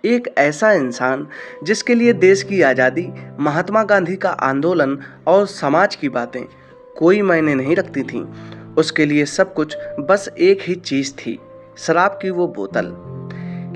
एक ऐसा इंसान जिसके लिए देश की आज़ादी, महात्मा गांधी का आंदोलन और समाज की बातें कोई मायने नहीं रखती थीं। उसके लिए सब कुछ बस एक ही चीज़ थी, शराब की वो बोतल।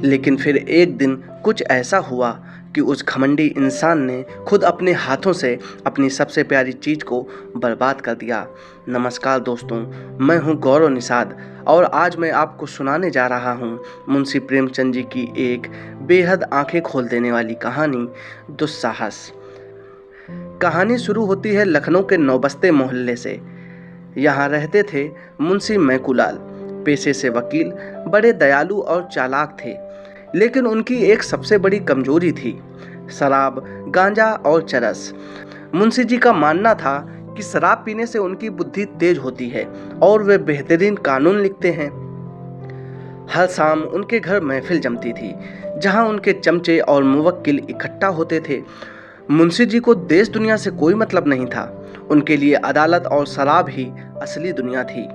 लेकिन फिर एक दिन कुछ ऐसा हुआ कि उस घमंडी इंसान ने खुद अपने हाथों से अपनी सबसे प्यारी चीज़ को बर्बाद कर दिया। नमस्कार दोस्तों, मैं हूं गौरव निषाद और आज मैं आपको सुनाने जा रहा हूं मुंशी प्रेमचंद जी की एक बेहद आंखें खोल देने वाली कहानी, दुस्साहस। कहानी शुरू होती है लखनऊ के नौबस्ते मोहल्ले से। यहाँ रहते थे मुंशी मैकूलाल, पेशे से वकील, बड़े दयालु और चालाक थे। लेकिन उनकी एक सबसे बड़ी कमजोरी थी, शराब, गांजा और चरस। मुंशी जी का मानना था कि शराब पीने से उनकी बुद्धि तेज होती है और वे बेहतरीन कानून लिखते हैं। हर शाम उनके घर महफिल जमती थी, जहां उनके चमचे और मुवक्किल इकट्ठा होते थे। मुंशी जी को देश दुनिया से कोई मतलब नहीं था, उनके लिए अदालत और शराब ही असली दुनिया थी।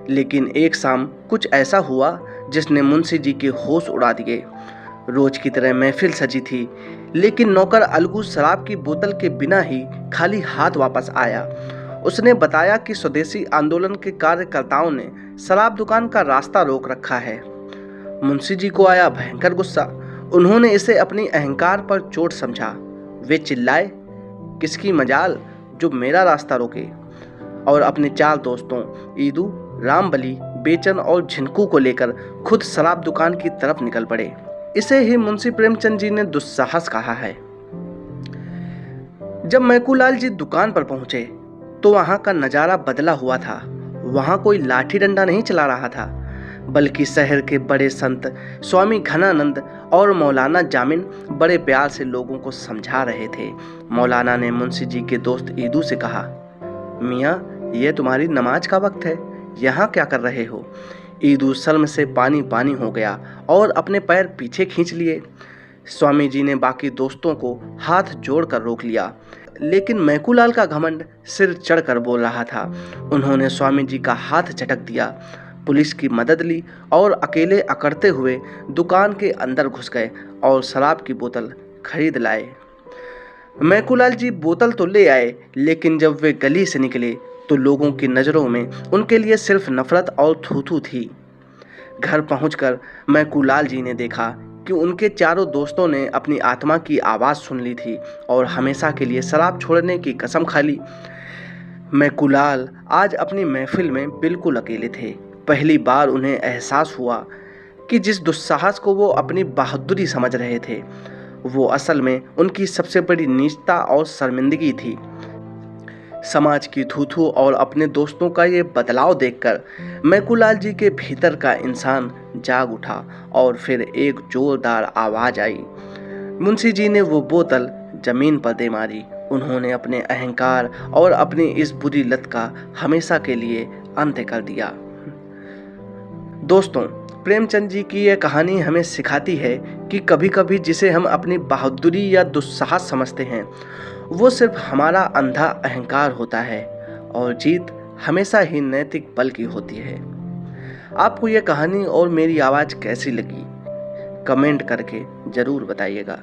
लेकिन एक शाम कुछ ऐसा हुआ जिसने मुंशी जी के होश उड़ा दिए। रोज की तरह महफिल सजी थी, लेकिन नौकर अलगू शराब की बोतल के बिना ही खाली हाथ वापस आया। उसने बताया कि स्वदेशी आंदोलन के कार्यकर्ताओं ने शराब दुकान का रास्ता रोक रखा है। मुंशी जी को आया भयंकर गुस्सा। उन्होंने इसे अपनी अहंकार पर चोट समझा। वे चिल्लाए, किसकी मजाल जो मेरा रास्ता रोके, और अपने 4 दोस्तों ईदू, रामबली, बेचन और झिनकू को लेकर खुद शराब दुकान की तरफ निकल पड़े। इसे ही मुंशी प्रेमचंद जी ने दुस्साहस कहा है। जब मैकूलाल जी दुकान पर पहुंचे तो वहां का नजारा बदला हुआ था। वहां कोई लाठी डंडा नहीं चला रहा था, बल्कि शहर के बड़े संत स्वामी घनानंद और मौलाना जामिन बड़े प्यार से लोगों को समझा रहे थे। मौलाना ने मुंशी जी के दोस्त ईदू से कहा, मियाँ, ये तुम्हारी नमाज का वक्त है, यहाँ क्या कर रहे हो? ईदू शर्म से पानी पानी हो गया और अपने पैर पीछे खींच लिए। स्वामी जी ने बाकी दोस्तों को हाथ जोड़कर रोक लिया, लेकिन मैकूलाल का घमंड सिर चढ़कर बोल रहा था। उन्होंने स्वामी जी का हाथ झटक दिया, पुलिस की मदद ली और अकेले अकड़ते हुए दुकान के अंदर घुस गए और शराब की बोतल खरीद लाए। मैकूलाल जी बोतल तो ले आए, लेकिन जब वे गली से निकले तो लोगों की नज़रों में उनके लिए सिर्फ नफरत और थू-थू थी। घर पहुंचकर मैकूलाल जी ने देखा कि उनके चारों दोस्तों ने अपनी आत्मा की आवाज़ सुन ली थी और हमेशा के लिए शराब छोड़ने की कसम खा ली। मैकूलाल आज अपनी महफिल में बिल्कुल अकेले थे। पहली बार उन्हें एहसास हुआ कि जिस दुस्साहस को वो अपनी बहादुरी समझ रहे थे, वो असल में उनकी सबसे बड़ी नीचता और शर्मिंदगी थी। समाज की थू-थू और अपने दोस्तों का ये बदलाव देखकर मैकूलाल जी के भीतर का इंसान जाग उठा और फिर एक जोरदार आवाज आई। मुंशी जी ने वो बोतल जमीन पर दे मारी। उन्होंने अपने अहंकार और अपनी इस बुरी लत का हमेशा के लिए अंत कर दिया। दोस्तों, प्रेमचंद जी की यह कहानी हमें सिखाती है कि कभी-कभी जिसे हम अपनी बहादुरी या दुस्साहस समझते हैं, वो सिर्फ हमारा अंधा अहंकार होता है और जीत हमेशा ही नैतिक बल की होती है। आपको यह कहानी और मेरी आवाज़ कैसी लगी? कमेंट करके ज़रूर बताइएगा।